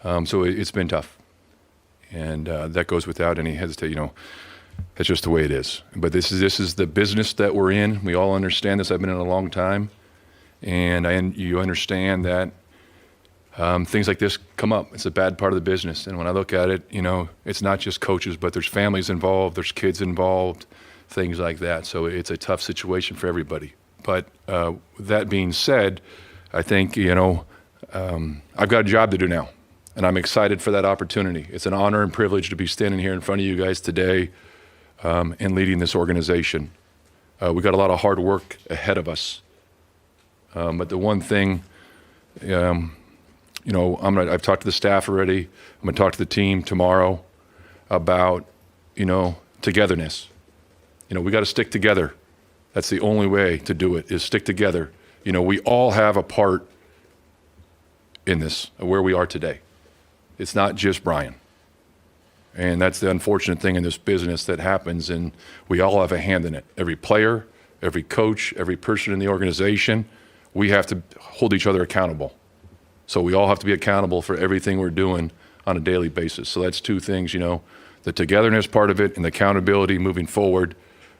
So it's been tough. And that goes without any hesitation. That's just the way it is. But this is the business that we're in. We all understand this. I've been in it a long time. And you understand that things like this come up. It's a bad part of the business. And when I look at it, it's not just coaches, but there's families involved, there's kids involved, things like that. So it's a tough situation for everybody. But that being said, I think, I've got a job to do now. And I'm excited for that opportunity. It's an honor and privilege to be standing here in front of you guys today and leading this organization. We've got a lot of hard work ahead of us. But the one thing, I've talked to the staff already. I'm going to talk to the team tomorrow about, togetherness. We got to stick together. That's the only way to do it, is stick together. We all have a part in this, where we are today. It's not just Brian. And that's the unfortunate thing in this business that happens, and we all have a hand in it. Every player, every coach, every person in the organization, we have to hold each other accountable. So we all have to be accountable for everything we're doing on a daily basis. So that's two things, the togetherness part of it and the accountability moving forward.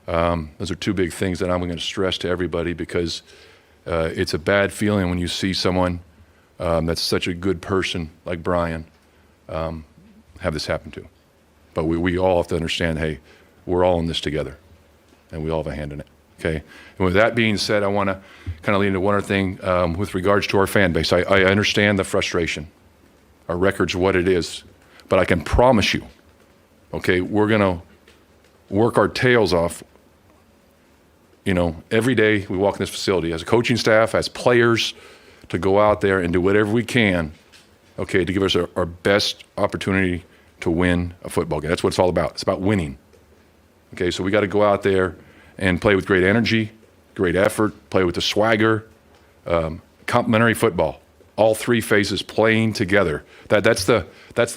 Those are two big things that I'm going to stress to everybody, because it's a bad feeling when you see someone that's such a good person like Brian have this happen to. But we all have to understand, hey, we're all in this together, and we all have a hand in it, okay? And with that being said, I want to kind of lean into one other thing with regards to our fan base. I understand the frustration. Our record's what it is, but I can promise you, okay, we're going to work our tails off, every day we walk in this facility as a coaching staff, as players, to go out there and do whatever we can, okay, to give us our best opportunity to win a football game. That's what it's all about. It's about winning. Okay, so we got to go out there and play with great energy, great effort, play with the swagger, complementary football. All three phases playing together. That's the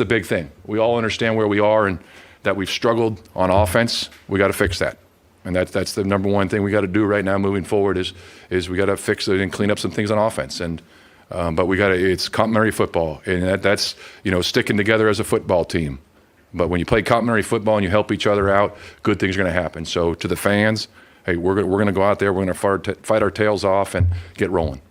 big thing. We all understand where we are and that we've struggled on offense. We got to fix that. And that's the number one thing we got to do right now moving forward is we got to fix it and clean up some things on offense. And but it's complementary football, and that's sticking together as a football team. But when you play complementary football and you help each other out, good things are going to happen. So to the fans, hey, we're going to go out there, we're going to fight our tails off and get rolling.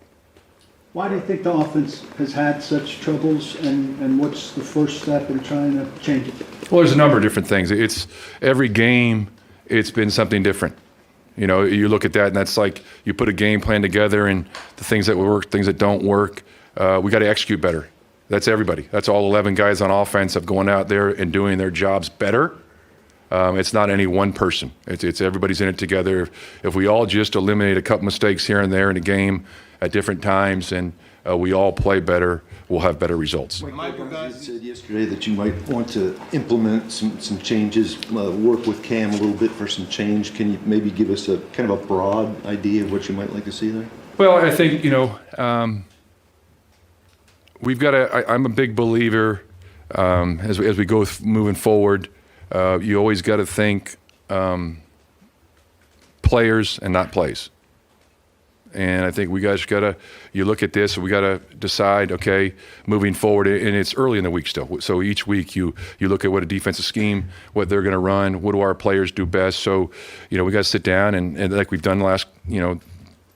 Why do you think the offense has had such troubles, and what's the first step in trying to change it? Well, there's a number of different things. It's every game, it's been something different. You look at that, and that's like you put a game plan together, and the things that work, things that don't work, we got to execute better. That's everybody. That's all 11 guys on offense of going out there and doing their jobs better. It's not any one person. It's everybody's in it together. If we all just eliminate a couple mistakes here and there in a game at different times, and we all play better, we'll have better results. Michael said yesterday that you might want to implement some changes, work with Cam a little bit for some change. Can you maybe give us a kind of a broad idea of what you might like to see there? Well, I think, we've got to, I'm a big believer as we go moving forward, you always got to think players and not plays. And I think we guys you look at this, we got to decide, okay, moving forward, and it's early in the week still. So each week you look at what a defensive scheme, what they're going to run, what do our players do best. So, we got to sit down and like we've done the last,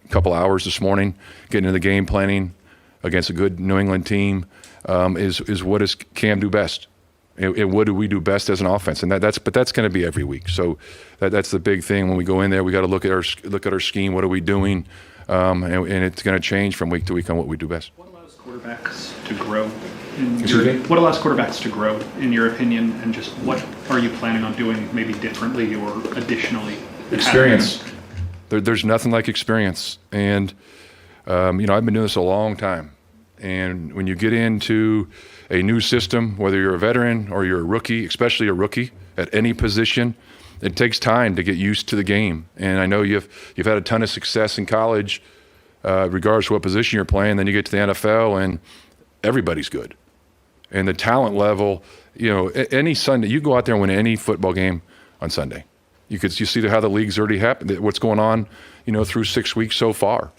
couple hours this morning, getting into the game planning against a good New England team, is what does Cam do best? And what do we do best as an offense? And that's going to be every week. So that's the big thing. When we go in there, we got to look at our scheme. What are we doing? And it's going to change from week to week on what we do best. What allows quarterbacks to grow? What allows quarterbacks to grow, in your opinion, and just what are you planning on doing maybe differently or additionally? Experience. There's nothing like experience. And, I've been doing this a long time. And when you get into a new system, whether you're a veteran or you're a rookie, especially a rookie at any position, it takes time to get used to the game. And I know you've had a ton of success in college, regardless of what position you're playing. Then you get to the NFL, and everybody's good. And the talent level, any Sunday, you go out there and win any football game on Sunday. You see how the league's already happened, what's going on, through 6 weeks so far.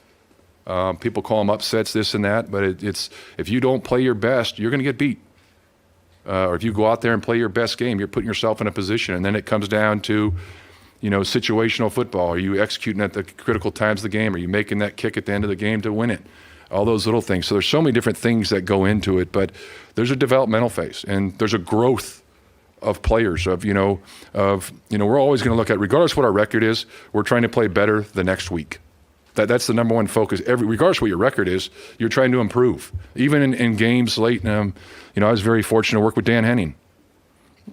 People call them upsets, this and that, but it's if you don't play your best, you're going to get beat. Or if you go out there and play your best game, you're putting yourself in a position. And then it comes down to, situational football. Are you executing at the critical times of the game? Are you making that kick at the end of the game to win it? All those little things. So there's so many different things that go into it, but there's a developmental phase and there's a growth of players we're always going to look at, regardless of what our record is, we're trying to play better the next week. That's the number one focus. Regardless of what your record is, you're trying to improve. Even in games late, I was very fortunate to work with Dan Henning.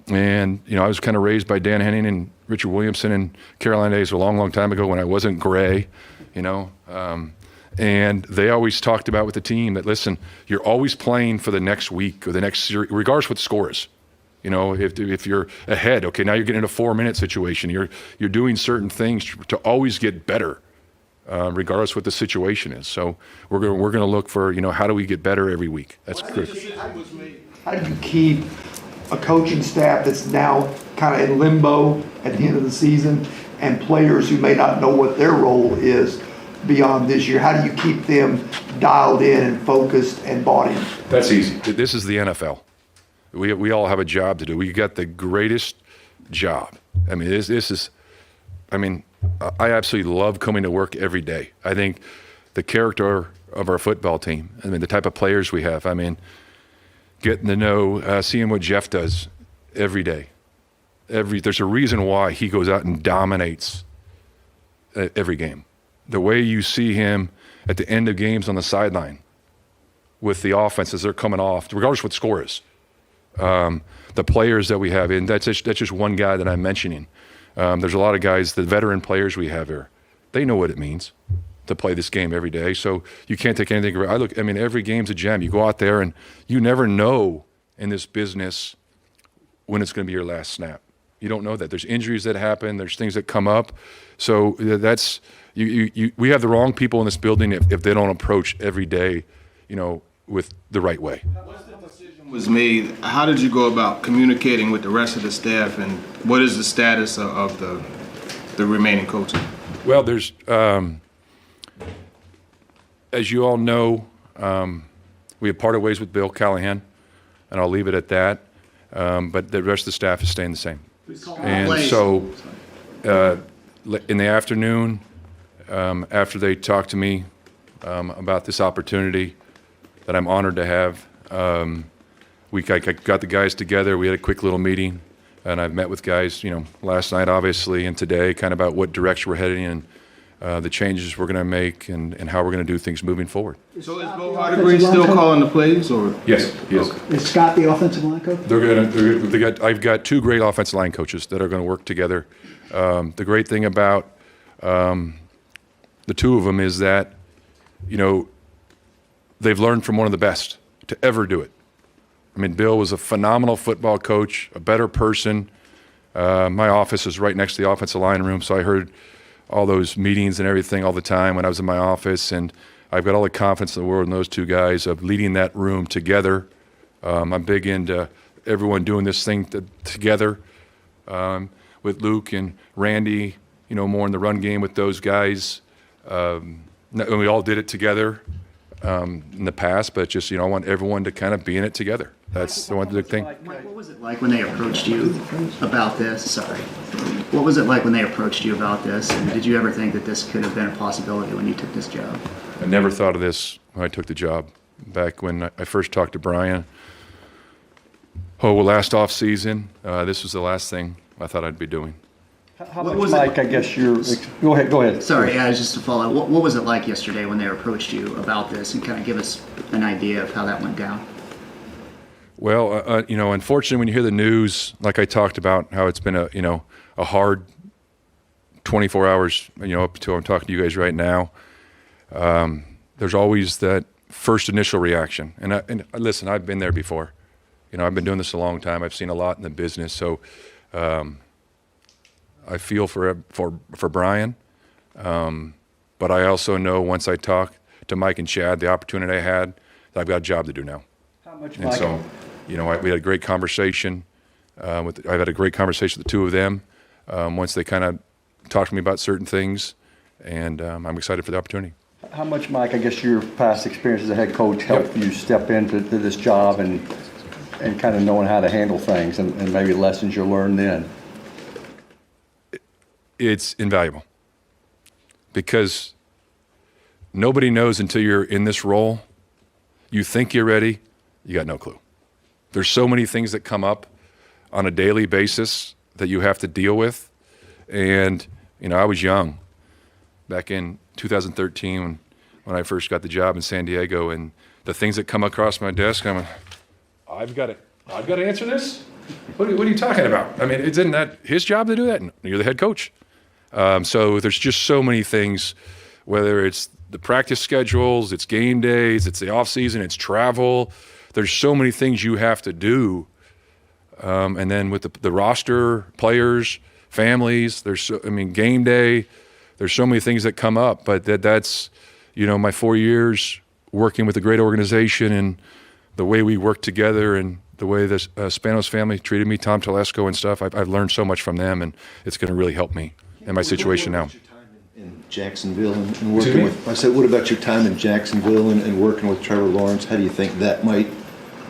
And, I was kind of raised by Dan Henning and Richard Williamson in Carolina days a long, long time ago when I wasn't gray, and they always talked about with the team that, listen, you're always playing for the next week or the next series, regardless of what the score is. If you're ahead, okay, now you're getting in a 4-minute situation. You're doing certain things to always get better. Regardless what the situation is. So we're going to look for, how do we get better every week? That's critical. How do you keep a coaching staff that's now kind of in limbo at the end of the season and players who may not know what their role is beyond this year? How do you keep them dialed in and focused and bought in? That's easy. This is the NFL. We all have a job to do. We got the greatest job. I mean, I absolutely love coming to work every day. I think the character of our football team, the type of players we have, getting to know, seeing what Jeff does every day. There's a reason why he goes out and dominates every game. The way you see him at the end of games on the sideline with the offense as they're coming off, regardless of what the score is. The players that we have, and that's just one guy that I'm mentioning. There's a lot of guys, the veteran players we have here, they know what it means to play this game every day. So you can't take anything. Every game's a gem. You go out there and you never know in this business when it's going to be your last snap. You don't know that. There's injuries that happen. There's things that come up. So that's we have the wrong people in this building if they don't approach every day, with the right way. Once the decision was made, how did you go about communicating with the rest of the staff, and what is the status of the remaining coaches? Well, there's, as you all know, we have parted ways with Bill Callahan, and I'll leave it at that. But the rest of the staff is staying the same. And so in the afternoon, after they talked to me about this opportunity that I'm honored to have, I got the guys together. We had a quick little meeting, and I've met with guys, last night, obviously, and today, kind of about what direction we're heading and the changes we're going to make and how we're going to do things moving forward. So is Bo Hardegree still calling the plays, or? Yes, he is. Is Scott the offensive line coach? I've got 2 great offensive line coaches that are going to work together. The great thing about the 2 of them is that, they've learned from one of the best to ever do it. Bill was a phenomenal football coach, a better person. My office is right next to the offensive line room, so I heard all those meetings and everything all the time when I was in my office, and I've got all the confidence in the world in those 2 guys of leading that room together. I'm big into everyone doing this thing together with Luke and Randy, more in the run game with those guys. And we all did it together in the past, but just, I want everyone to kind of be in it together. That's the one big thing. What was it like when they approached you about this? Sorry. What was it like when they approached you about this? And did you ever think that this could have been a possibility when you took this job? I never thought of this when I took the job. Back when I first talked to Brian, last off season, this was the last thing I thought I'd be doing. How much, Mike, I guess you're, go ahead. Sorry, just to follow. What was it like yesterday when they approached you about this, and kind of give us an idea of how that went down? Well, unfortunately, when you hear the news, like I talked about, how it's been a hard 24 hours, up until I'm talking to you guys right now, there's always that first initial reaction. And listen, I've been there before. I've been doing this a long time. I've seen a lot in the business. So I feel for Brian. But I also know once I talk to Mike and Chad, the opportunity I had, that I've got a job to do now. How much, And Mike? so, we had a great conversation. I've had a great conversation with the 2 of them once they kind of talked to me about certain things, and I'm excited for the opportunity. How much, Mike, I guess your past experience as a head coach helped you step into this job and kind of knowing how to handle things and maybe lessons you learned then? It's invaluable because nobody knows until you're in this role. You think you're ready, you got no clue. There's so many things that come up on a daily basis that you have to deal with. And, you know, I was young back in 2013 when I first got the job in San Diego, and the things that come across my desk, I'm like, I've got to answer this? What are you talking about? I mean, isn't that his job to do that? No, you're the head coach. So there's just so many things, whether it's the practice schedules, it's game days, it's the off season, it's travel. There's so many things you have to do. And then with the roster, players, families, game day, there's so many things that come up, but that's, you know, my 4 years working with a great organization and the way we work together and the way the Spanos family treated me, Tom Telesco and stuff, I've learned so much from them, and it's going to really help me in my situation now. What about your time in Jacksonville and working with, I said, what about your time in Jacksonville and working with Trevor Lawrence? How do you think that might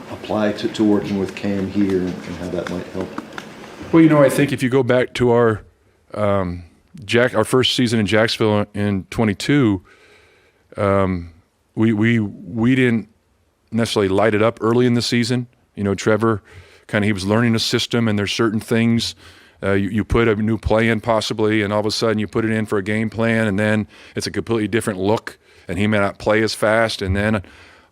apply to working with Cam here and how that might help? Well, you know, I think if you go back to our first season in Jacksonville in 22, we didn't necessarily light it up early in the season. You know, Trevor he was learning a system, and there's certain things you put a new play in possibly, and all of a sudden you put it in for a game plan, and then it's a completely different look, and he may not play as fast, and then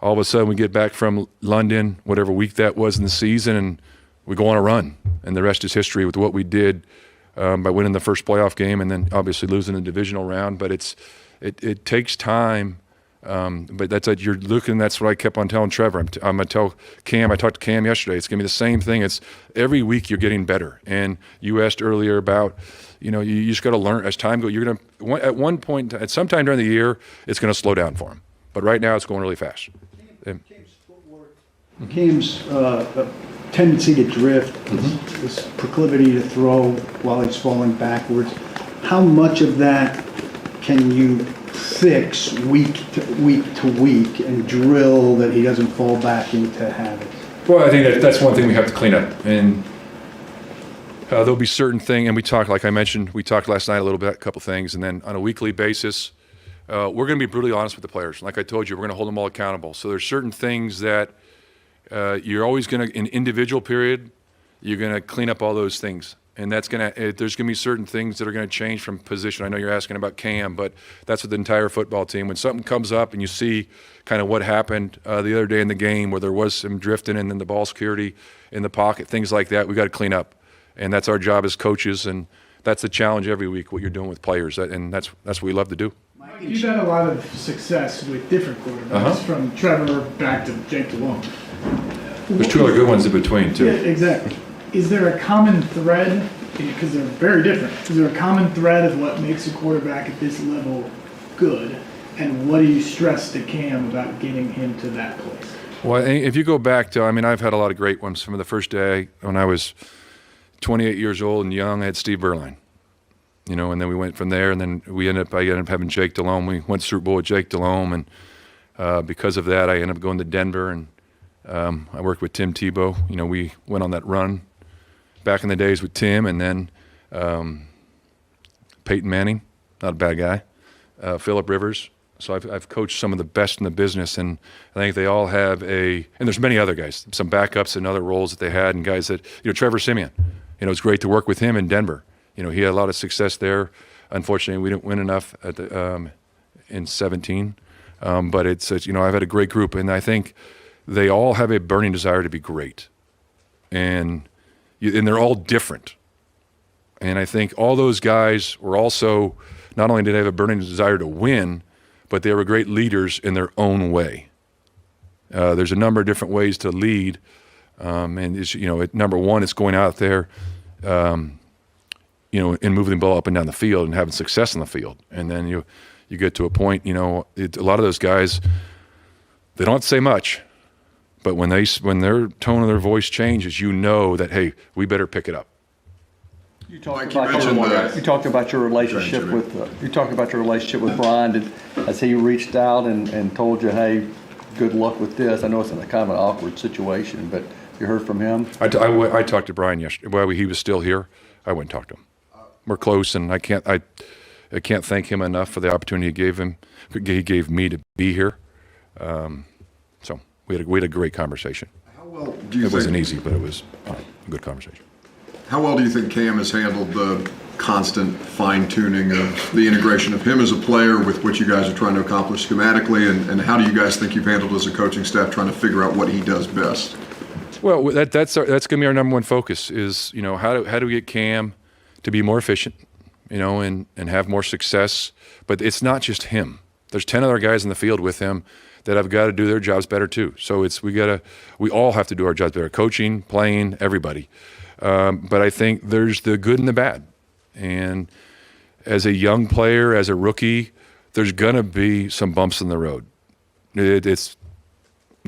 all of a sudden we get back from London, whatever week that was in the season, and we go on a run, and the rest is history with what we did by winning the first playoff game and then obviously losing the divisional round. But it takes time. But that's what you're looking. That's what I kept on telling Trevor. I'm going to tell Cam. I talked to Cam yesterday. It's going to be the same thing. It's every week you're getting better. And you asked earlier about, you know, you just got to learn as time goes. You're going to at one point, at some time during the year, it's going to slow down for him. But right now, it's going really fast. Cam's footwork, Cam's tendency to drift, this proclivity to throw while he's falling backwards. How much of that can you fix week to week and drill that he doesn't fall back into habits? Well, I think that's one thing we have to clean up. And there'll be certain things, and we talked, like I mentioned, we talked last night a little bit, a couple things, and then on a weekly basis, we're going to be brutally honest with the players. Like I told you, we're going to hold them all accountable. So there's certain things that you're always going to, in individual period, you're going to clean up all those things. And there's going to be certain things that are going to change from position. I know you're asking about Cam, but that's with the entire football team. When something comes up and you see kind of what happened the other day in the game where there was some drifting and then the ball security in the pocket, things like that, we got to clean up. And that's our job as coaches, and that's the challenge every week, what you're doing with players, and that's what we love to do. You've had a lot of success with different quarterbacks, from Trevor back to Jake Delhomme. There's two other good ones in between, too. Yeah, exactly. Is there a common thread, because they're very different, is there a common thread of what makes a quarterback at this level good, and what do you stress to Cam about getting him to that place? Well, if you go back to, I've had a lot of great ones from the first day when I was 28 years old and young. I had Steve Berline, you know, and then we went from there, and then I ended up having Jake Delhomme. We went to Super Bowl with Jake Delhomme, and because of that, I ended up going to Denver, and I worked with Tim Tebow. You know, we went on that run back in the days with Tim, and then Peyton Manning, not a bad guy, Phillip Rivers. So I've coached some of the best in the business, and I think they all have and there's many other guys, some backups and other roles that they had, and guys that, you know, Trevor Siemian, you know, it's great to work with him in Denver. You know, he had a lot of success there. Unfortunately, we didn't win enough at in 17, but it's, you know, I've had a great group, and I think they all have a burning desire to be great, and they're all different. And I think all those guys were also, not only did they have a burning desire to win, but they were great leaders in their own way. There's a number of different ways to lead, and it's, you know, number one, it's going out there, you know, and moving the ball up and down the field and having success in the field. And then you get to a point, you know, a lot of those guys, they don't have to say much, but when their tone of their voice changes, you know that, hey, we better pick it up. You talked Like you mentioned the- you talked about your relationship Jimmy. with Brian. Has he reached out and told you, hey, good luck with this? I know it's in a kind of an awkward situation, but you heard from him? I talked to Brian yesterday. Well, he was still here. I went and talked to him. We're close, and I can't thank him enough for the opportunity he gave me to be here. So we had a great conversation. How well do you It wasn't think, easy, but it was a good conversation. how well do you think Cam has handled the constant fine-tuning of the integration of him as a player with what you guys are trying to accomplish schematically, and how do you guys think you've handled as a coaching staff trying to figure out what he does best? Well, that's going to be our number one focus is, how do we get Cam to be more efficient, and have more success. But it's not just him. There's 10 other guys in the field with him that have got to do their jobs better too. So we all have to do our jobs better, coaching, playing, everybody. But I think there's the good and the bad. And as a young player, as a rookie, there's going to be some bumps in the road. It's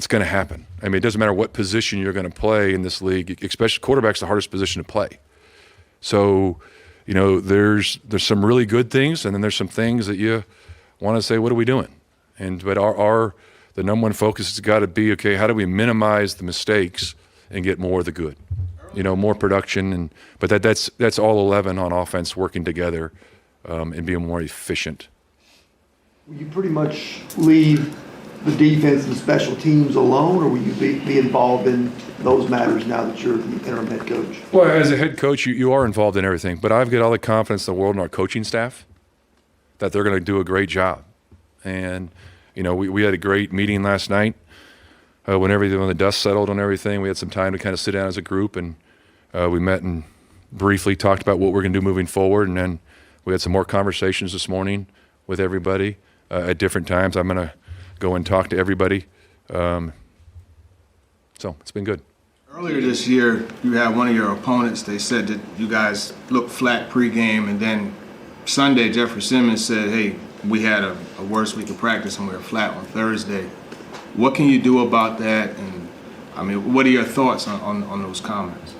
going to happen. I mean, it doesn't matter what position you're going to play in this league, especially quarterback's the hardest position to play. So, there's some really good things, and then there's some things that you want to say, what are we doing? But the number one focus has got to be, okay, how do we minimize the mistakes and get more of the good? More production, but that's all 11 on offense working together and being more efficient. Will you pretty much leave the defense and special teams alone, or will you be involved in those matters now that you're the interim head coach? Well, as a head coach, you are involved in everything, but I've got all the confidence in the world in our coaching staff that they're going to do a great job. And, we had a great meeting last night when the dust settled on everything. We had some time to kind of sit down as a group, and we met and briefly talked about what we're going to do moving forward. And then we had some more conversations this morning with everybody at different times. I'm going to go and talk to everybody. So it's been good. Earlier this year, you had one of your opponents, they said that you guys looked flat pregame, and then Sunday, Jeffrey Simmons said, hey, we had a worse week of practice and we were flat on Thursday. What can you do about that? And, what are your thoughts on those comments?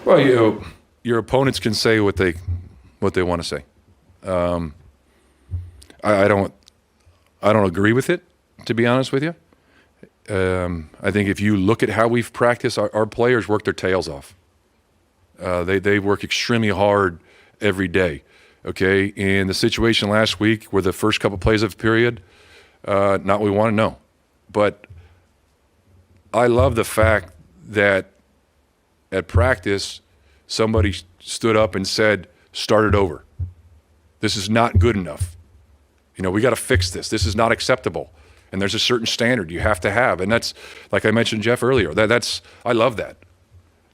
Well, your opponents can say what they want to say. I don't agree with it, to be honest with you. I think if you look at how we've practiced, our players work their tails off. They work extremely hard every day. Okay, and the situation last week were the first couple plays of a period, not what we want to know. But I love the fact that at practice, somebody stood up and said, start it over. This is not good enough. We got to fix this. This is not acceptable. And there's a certain standard you have to have. And that's, like I mentioned Jeff earlier, I love that.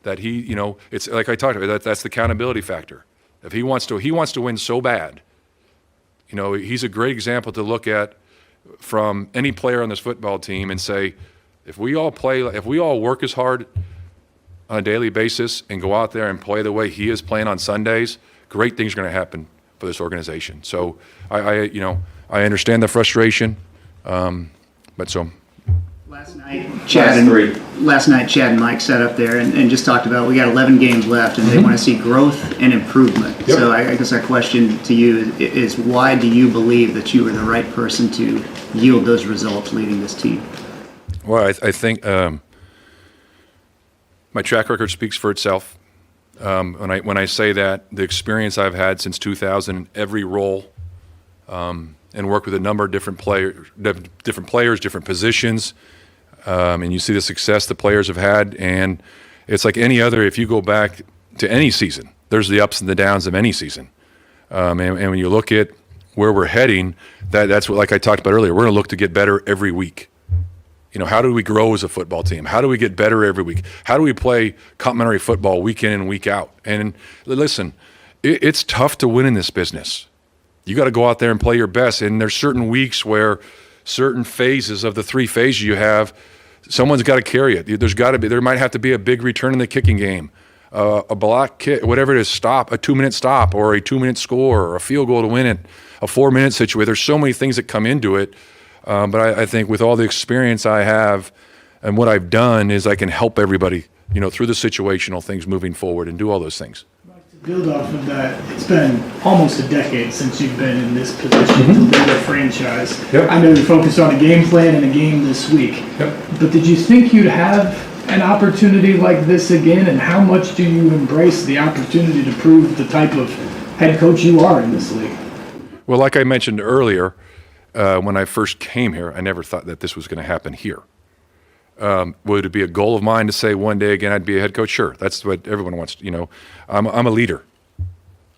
That he, it's like I talked about, that's the accountability factor. If he wants to win so bad, he's a great example to look at from any player on this football team and say, if we all work as hard on a daily basis and go out there and play the way he is playing on Sundays, great things are going to happen for this organization. So I understand the frustration, but so. Last night, Chad and Mike sat up there and just talked about we got 11 games left and they want to see growth and improvement. Yep. So I guess our question to you is why do you believe that you are the right person to yield those results leading this team? Well, I think my track record speaks for itself. When I say that, the experience I've had since 2000 in every role, and worked with a number of different players, different positions, and you see the success the players have had, and it's like any other. If you go back to any season, there's the ups and the downs of any season, and when you look at where we're heading, that's what, like I talked about earlier, we're going to look to get better every week. How do we grow as a football team? How do we get better every week? How do we play complementary football week in and week out? And listen, it's tough to win in this business. You got to go out there and play your best. And there's certain weeks where certain phases of the 3 phases you have, someone's got to carry it. There might have to be a big return in the kicking game, a block kick, whatever it is, stop, a 2-minute stop, or a 2-minute score, or a field goal to win it, a 4-minute situation. There's so many things that come into it. But I think with all the experience I have and what I've done is I can help everybody, through the situational things moving forward and do all those things. Mike, to build off of that, it's been almost a decade since you've been in this position to lead a franchise. Yep. I know you're focused on a game plan and a game this week. Yep. But did you think you'd have an opportunity like this again? And how much do you embrace the opportunity to prove the type of head coach you are in this league? Well, like I mentioned earlier, when I first came here, I never thought that this was going to happen here. Would it be a goal of mine to say one day again I'd be a head coach? Sure, that's what everyone wants. You know, I'm a leader.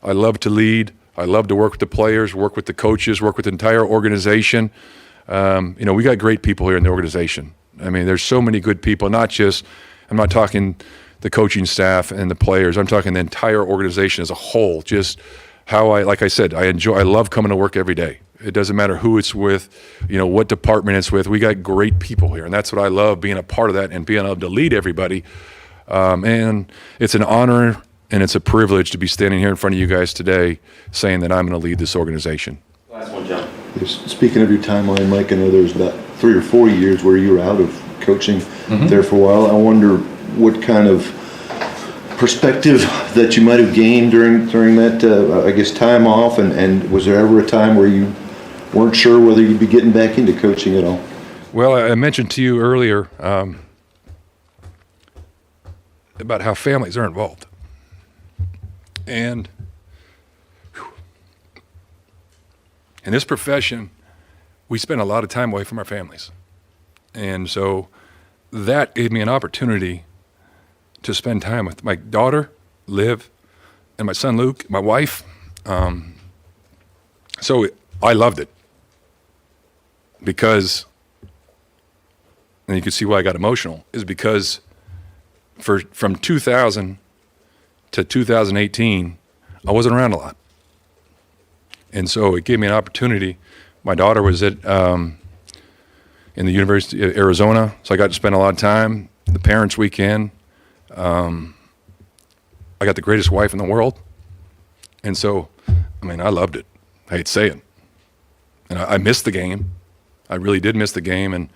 I love to lead. I love to work with the players, work with the coaches, work with the entire organization. You know, we got great people here in the organization. I mean, there's so many good people. Not just, I'm not talking the coaching staff and the players. I'm talking the entire organization as a whole. Just how like I said, I love coming to work every day. It doesn't matter who it's with, you know, what department it's with. We got great people here, and that's what I love, being a part of that and being able to lead everybody. And it's an honor and it's a privilege to be standing here in front of you guys today saying that I'm going to lead this organization. Last one, John. Speaking of your timeline, Mike, I know there was about 3 or 4 years where you were out of coaching there for a while. I wonder what kind of perspective that you might have gained during that, I guess, time off, and was there ever a time where you weren't sure whether you'd be getting back into coaching at all? Well, I mentioned to you earlier about how families are involved. And in this profession, we spend a lot of time away from our families. And so that gave me an opportunity to spend time with my daughter, Liv, and my son, Luke, my wife. So I loved it because, and you can see why I got emotional, is because from 2000 to 2018, I wasn't around a lot. And so it gave me an opportunity. My daughter was in the University of Arizona, so I got to spend a lot of time. The Parents' Weekend. I got the greatest wife in the world. And so, I mean, I loved it. I hate saying. And I missed the game. I really did miss the game. And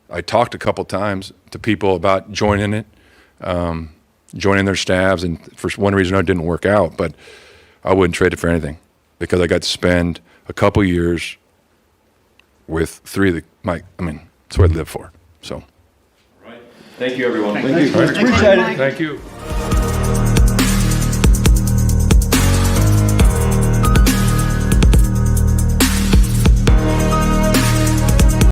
I talked a couple times to people about joining it, joining their staffs. And for one reason, it didn't work out. But I wouldn't trade it for anything because I got to spend a couple years with three of that's what I live for. So. Thank you, everyone. Appreciate it. Thank you.